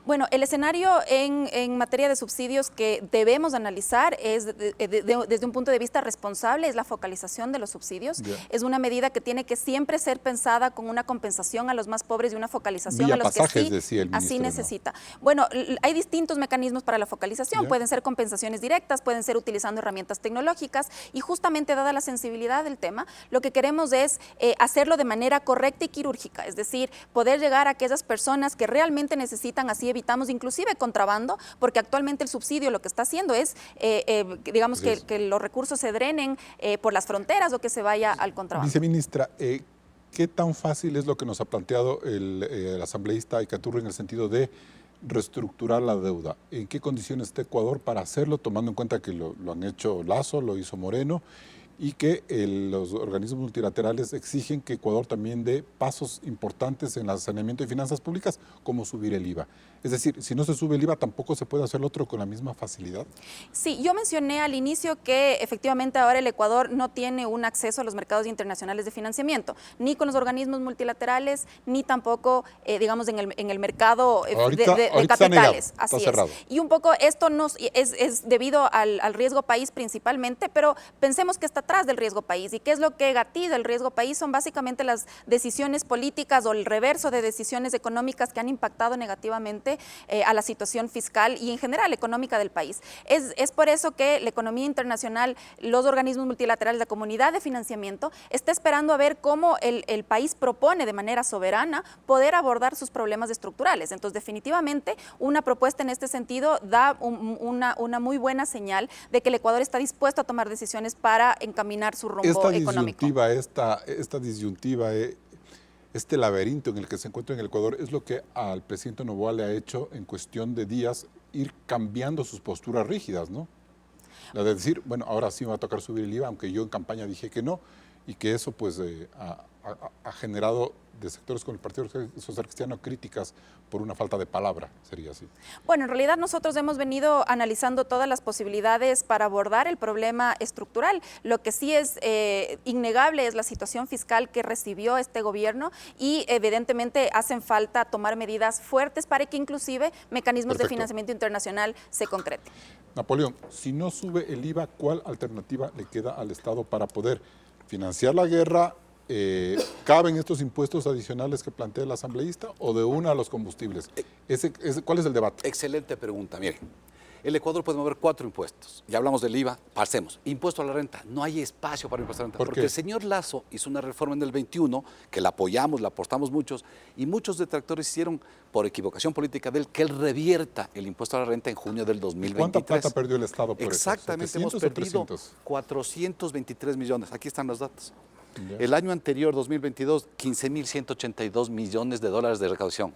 Bueno, el escenario en materia de subsidios que debemos analizar es desde un punto de vista responsable, es la focalización de los subsidios. Ya. Es una medida que tiene que siempre ser pensada con una compensación a los más pobres y una focalización Vía a los pasajes, que sí decía el así ministro, ¿no? necesita. Bueno, hay distintos mecanismos para la focalización. Ya. Pueden ser compensaciones directas, pueden ser utilizando herramientas tecnológicas y justamente dada la sensibilidad del tema, lo que queremos es hacerlo de manera correcta y quirúrgica, es decir, poder llegar a aquellas personas que realmente necesitan, así evitamos inclusive contrabando, porque actualmente el subsidio lo que está haciendo es, digamos, que los recursos se drenen por las fronteras o que se vaya al contrabando. Viceministra, ¿qué tan fácil es lo que nos ha planteado el asambleísta Icaturri en el sentido de reestructurar la deuda? ¿En qué condiciones está Ecuador para hacerlo, tomando en cuenta que lo han hecho Lasso, lo hizo Moreno, y que los organismos multilaterales exigen que Ecuador también dé pasos importantes en el saneamiento de finanzas públicas, como subir el IVA? Es decir, si no se sube el IVA, ¿tampoco se puede hacer lo otro con la misma facilidad? Sí, yo mencioné al inicio que efectivamente ahora el Ecuador no tiene un acceso a los mercados internacionales de financiamiento, ni con los organismos multilaterales, ni tampoco, digamos, en el mercado Ahorita de está capitales. negado, Así está cerrado. Y un poco esto es debido al riesgo país principalmente, pero pensemos que esta atrás del riesgo país. ¿Y qué es lo que gatilla el riesgo país? Son básicamente las decisiones políticas o el reverso de decisiones económicas que han impactado negativamente a la situación fiscal y en general económica del país. Es por eso que la economía internacional, los organismos multilaterales, la comunidad de financiamiento, está esperando a ver cómo el país propone de manera soberana poder abordar sus problemas estructurales. Entonces, definitivamente, una propuesta en este sentido da una muy buena señal de que el Ecuador está dispuesto a tomar decisiones para encaminar su rumbo económico. Esta disyuntiva, este laberinto en el que se encuentra en el Ecuador es lo que al presidente Noboa le ha hecho en cuestión de días ir cambiando sus posturas rígidas, ¿no? La de decir, bueno, ahora sí me va a tocar subir el IVA, aunque yo en campaña dije que no, y que eso pues ha generado de sectores con el Partido Social Cristiano críticas por una falta de palabra, sería así. Bueno, en realidad nosotros hemos venido analizando todas las posibilidades para abordar el problema estructural. Lo que sí es innegable es la situación fiscal que recibió este gobierno y evidentemente hacen falta tomar medidas fuertes para que inclusive mecanismos de financiamiento internacional se concreten. Napoleón, si no sube el IVA, ¿cuál alternativa le queda al Estado para poder financiar la guerra? ¿Caben estos impuestos adicionales que plantea el asambleísta o de una a los combustibles? ¿Cuál es el debate? Excelente pregunta. Miren, el Ecuador puede mover 4 impuestos. Ya hablamos del IVA, pasemos. Impuesto a la renta. No hay espacio para impuesto a la renta. Porque el señor Lasso hizo una reforma en el 21, que la apoyamos, la apostamos muchos, y muchos detractores hicieron, por equivocación política de él, que él revierta el impuesto a la renta en junio del 2023. ¿Cuánta plata perdió el Estado por Exactamente, eso? hemos perdido 423 millones. Aquí están los datos. El año anterior, 2022, 15.182 millones de dólares de recaudación.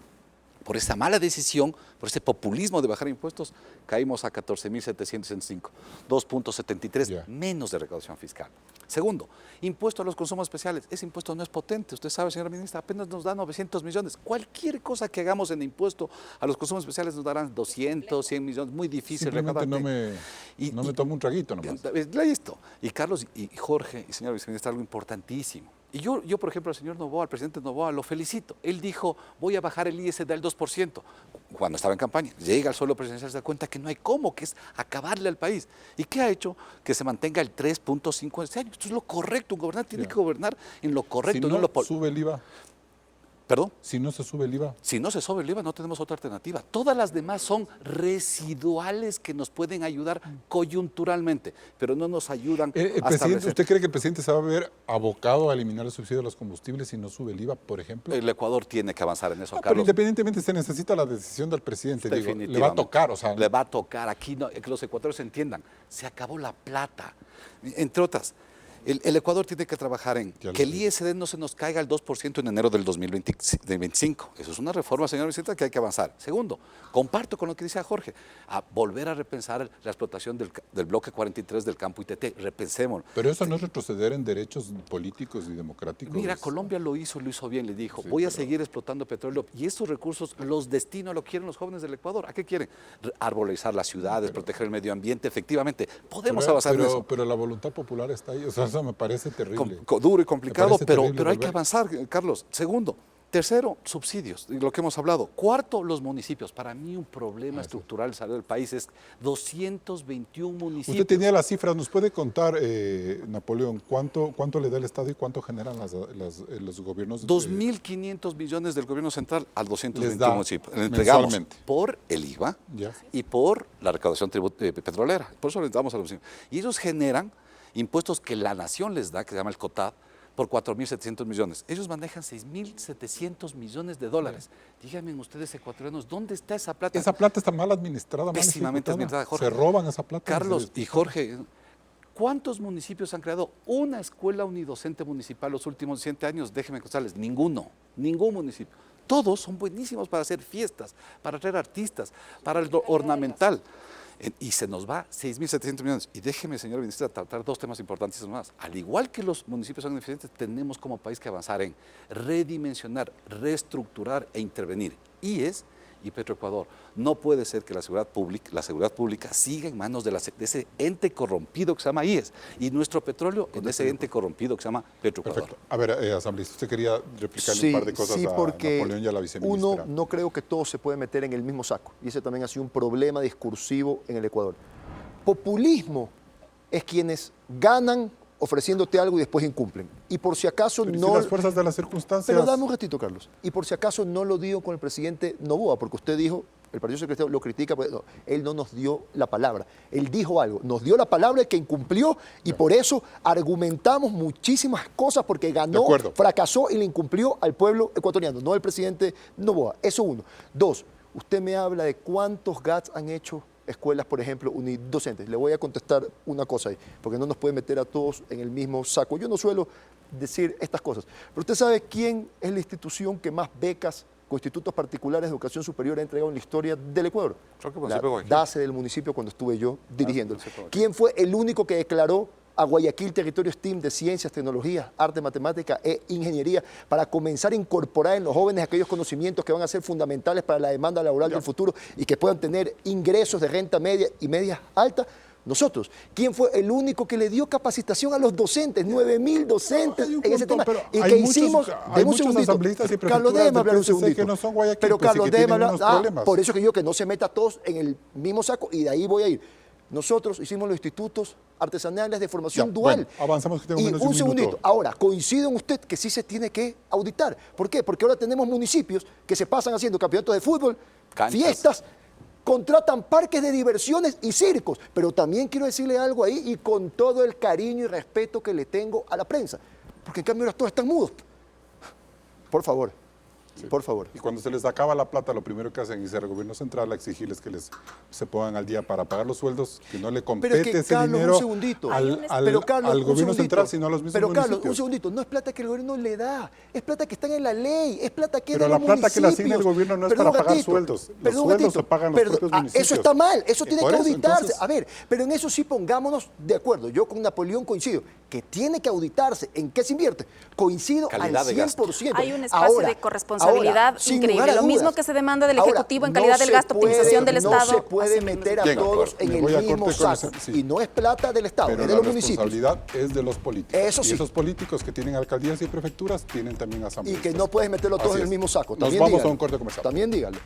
Por esa mala decisión, por ese populismo de bajar impuestos, caímos a 14.765, 2.73 menos de recaudación fiscal. Segundo, impuesto a los consumos especiales. Ese impuesto no es potente. Usted sabe, señora ministra, apenas nos da 900 millones. Cualquier cosa que hagamos en impuesto a los consumos especiales nos darán 200, 100 millones. Muy difícil. Simplemente no me tomo un traguito nomás. Listo. Y Carlos y Jorge y señora viceministra, algo importantísimo. Y yo, por ejemplo, al señor Noboa, al presidente Noboa, lo felicito. Él dijo, voy a bajar el ISD al 2%, cuando estaba en campaña. Llega al suelo presidencial, se da cuenta que no hay cómo, que es acabarle al país. ¿Y qué ha hecho? Que se mantenga el 3.5 este año. Esto es lo correcto. Un gobernante tiene que gobernar en lo correcto. Si no sube el IVA. ¿Perdón? Si no se sube el IVA. Si no se sube el IVA, no tenemos otra alternativa. Todas las demás son residuales que nos pueden ayudar coyunturalmente, pero no nos ayudan a establecer. ¿Usted cree que el presidente se va a ver abocado a eliminar el subsidio de los combustibles si no sube el IVA, por ejemplo? El Ecuador tiene que avanzar en eso, Carlos. Pero independientemente se necesita la decisión del presidente. Digo, le va a tocar. O sea, le va a tocar. Aquí no, que los ecuatorianos entiendan. Se acabó la plata. Entre otras, el Ecuador tiene que trabajar en que el ISD no se nos caiga al 2% en enero del 2025. Eso es una reforma, señor presidente, que hay que avanzar. Segundo, comparto con lo que dice Jorge, a volver a repensar la explotación del bloque 43 del campo ITT. Repensémoslo. Pero eso no es retroceder en derechos políticos y democráticos. Mira, Colombia lo hizo bien, le dijo, voy a seguir explotando petróleo y estos recursos los destino a lo que quieren los jóvenes del Ecuador. ¿A qué quieren? Arbolizar las ciudades, proteger el medio ambiente. Efectivamente, podemos avanzar en eso. Pero la voluntad popular está ahí. O sea, eso me parece terrible. Duro y complicado, pero hay que avanzar, Carlos. Segundo. Tercero, subsidios, lo que hemos hablado. Cuarto, los municipios. Para mí un problema estructural salir del país es 221 municipios. Usted tenía las cifras, ¿nos puede contar, Napoleón, cuánto le da el Estado y cuánto generan los gobiernos? 2.500 millones del gobierno central al 221 municipios. Le entregamos por el IVA y por la recaudación petrolera. Por eso les damos a los municipios. Y ellos generan impuestos que la nación les da, que se llama el COTAD, por 4.700 millones. Ellos manejan 6.700 millones de dólares. Díganme ustedes, ecuatorianos, ¿dónde está esa plata? Esa plata está mal administrada, pésimamente administrada, Jorge. Se roban esa plata. Carlos y Jorge, ¿cuántos municipios han creado una escuela unidocente municipal los últimos 100 años? Déjenme contarles, ninguno, ningún municipio. Todos son buenísimos para hacer fiestas, para traer artistas, para el ornamental. Y se nos va 6.700 millones. Y déjeme, señor ministra, tratar 2 temas importantísimos más. Al igual que los municipios son ineficientes, tenemos como país que avanzar en redimensionar, reestructurar e intervenir. IES y Petroecuador. No puede ser que la seguridad pública siga en manos de ese ente corrompido que se llama IES y nuestro petróleo en ese ente corrompido que se llama Petroecuador. Perfecto. A ver, asambleísta, usted quería replicarle un par de cosas a Napoleón y a la viceministra. Uno, no creo que todo se puede meter en el mismo saco. Y ese también ha sido un problema discursivo en el Ecuador. Populismo es quienes ganan ofreciéndote algo y después incumplen. Y por si acaso Pero no... si las fuerzas de las circunstancias... Pero dame un ratito, Carlos. Y por si acaso no lo digo con el presidente Noboa, porque usted dijo, el Partido Social Cristiano lo critica, pero no, él no nos dio la palabra. Él dijo algo, nos dio la palabra que incumplió y por eso argumentamos muchísimas cosas porque ganó, fracasó y le incumplió al pueblo ecuatoriano, no al presidente Noboa. Eso uno. Dos, usted me habla de cuántos GATS han hecho escuelas, por ejemplo, unidocentes. Le voy a contestar una cosa ahí, porque no nos puede meter a todos en el mismo saco. Yo no suelo decir estas cosas, pero usted sabe quién es la institución que más becas con institutos particulares de educación superior ha entregado en la historia del Ecuador. La DACE del municipio cuando estuve yo dirigiéndolo. ¿Quién fue el único que declaró a Guayaquil territorio STEAM de ciencias, tecnologías, arte, matemática e ingeniería para comenzar a incorporar en los jóvenes aquellos conocimientos que van a ser fundamentales para la demanda laboral del futuro y que puedan tener ingresos de renta media y media alta? Nosotros. ¿Quién fue el único que le dio capacitación a los docentes? 9.000 docentes en ese tema. Y que hicimos... Hay muchos asambleístas y Carlos, déjeme hablar un segundito. Que no son Guayaquil, pero Carlos, déjeme hablar. Por eso que yo que no se meta a todos en el mismo saco y de ahí voy a ir. Nosotros hicimos los institutos artesanales de formación dual. Bueno, avanzamos que tengo menos de un segundito. Ahora, coincido en usted que sí se tiene que auditar. ¿Por qué? Porque ahora tenemos municipios que se pasan haciendo campeonatos de fútbol, fiestas, contratan parques de diversiones y circos. Pero también quiero decirle algo ahí y con todo el cariño y respeto que le tengo a la prensa. Porque en cambio ahora todos están mudos. Por favor. Sí. Por favor. Y cuando se les acaba la plata, lo primero que hacen es ir al gobierno central a exigirles que se pongan al día para pagar los sueldos, que no le compete ese Carlos, dinero al gobierno central, sino a los mismos municipios. Carlos, un segundito, no es plata que el gobierno le da, es plata que está en la ley, es plata que Pero de la los plata municipios. que le asigna el gobierno no es para pagar sueldos. Los sueldos se pagan los propios municipios. Eso está mal, eso tiene que auditarse. Entonces, a ver, pero en eso sí pongámonos de acuerdo. Yo con Napoleón coincido, que tiene que auditarse. ¿En qué se invierte? Coincido calidad al 100%. Hay un espacio de corresponsabilidad increíble. Lo mismo que se demanda del Ejecutivo en calidad del gasto, optimización del Estado. No se puede meter a todos en el mismo saco. Y no es plata del Estado, es de los municipios. Pero la responsabilidad es de los políticos. Eso sí. Y esos políticos que tienen alcaldías y prefecturas tienen también asambleas. Y que no puedes meterlo todos en el mismo saco. Nos vamos a un corte comercial. También dígalo.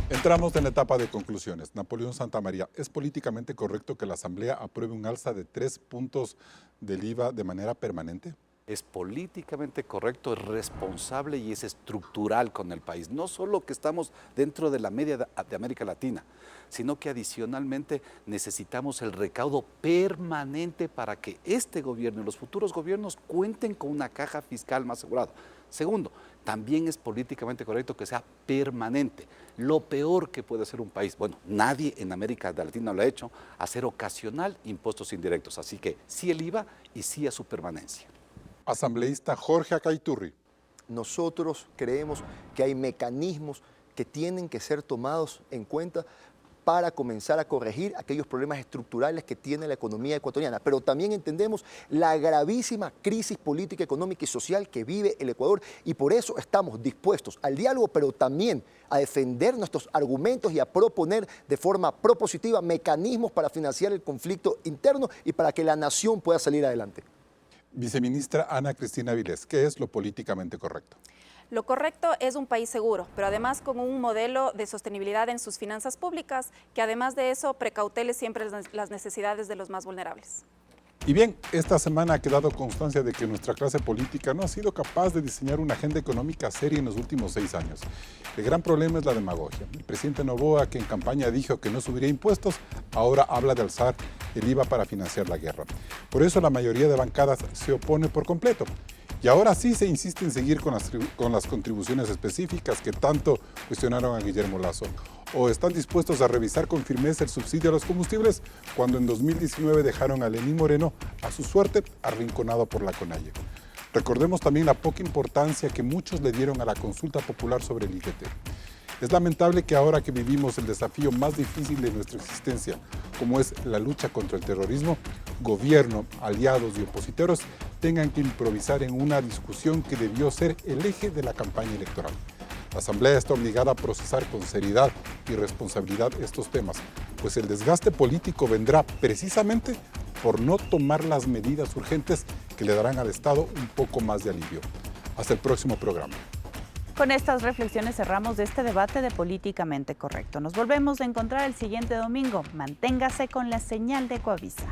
Entramos en la etapa de conclusiones. Napoleón Santamaría, ¿es políticamente correcto que la Asamblea apruebe un alza de 3 puntos del IVA de manera permanente? Es políticamente correcto, es responsable y es estructural con el país. No solo que estamos dentro de la media de América Latina, sino que adicionalmente necesitamos el recaudo permanente para que este gobierno y los futuros gobiernos cuenten con una caja fiscal más asegurada. Segundo, también es políticamente correcto que sea permanente. Lo peor que puede hacer un país, bueno, nadie en América Latina lo ha hecho, hacer ocasional impuestos indirectos. Así que sí el IVA y sí a su permanencia. Asambleísta Jorge Acaiturri. Nosotros creemos que hay mecanismos que tienen que ser tomados en cuenta para comenzar a corregir aquellos problemas estructurales que tiene la economía ecuatoriana. Pero también entendemos la gravísima crisis política, económica y social que vive el Ecuador y por eso estamos dispuestos al diálogo, pero también a defender nuestros argumentos y a proponer de forma propositiva mecanismos para financiar el conflicto interno y para que la nación pueda salir adelante. Viceministra Ana Cristina Avilés, ¿qué es lo políticamente correcto? Lo correcto es un país seguro, pero además con un modelo de sostenibilidad en sus finanzas públicas, que además de eso precautele siempre las necesidades de los más vulnerables. Y bien, esta semana ha quedado constancia de que nuestra clase política no ha sido capaz de diseñar una agenda económica seria en los últimos 6 años. El gran problema es la demagogia. El presidente Noboa, que en campaña dijo que no subiría impuestos, ahora habla de alzar el IVA para financiar la guerra. Por eso la mayoría de bancadas se opone por completo. Y ahora sí se insiste en seguir con las contribuciones específicas que tanto cuestionaron a Guillermo Lasso. O están dispuestos a revisar con firmeza el subsidio a los combustibles cuando en 2019 dejaron a Lenín Moreno a su suerte arrinconado por la CONAIE. Recordemos también la poca importancia que muchos le dieron a la consulta popular sobre el IGT. Es lamentable que ahora que vivimos el desafío más difícil de nuestra existencia, como es la lucha contra el terrorismo, gobierno, aliados y opositores tengan que improvisar en una discusión que debió ser el eje de la campaña electoral. La Asamblea está obligada a procesar con seriedad y responsabilidad estos temas, pues el desgaste político vendrá precisamente por no tomar las medidas urgentes que le darán al Estado un poco más de alivio. Hasta el próximo programa. Con estas reflexiones cerramos este debate de Políticamente Correcto. Nos volvemos a encontrar el siguiente domingo. Manténgase con la señal de Ecoavisa.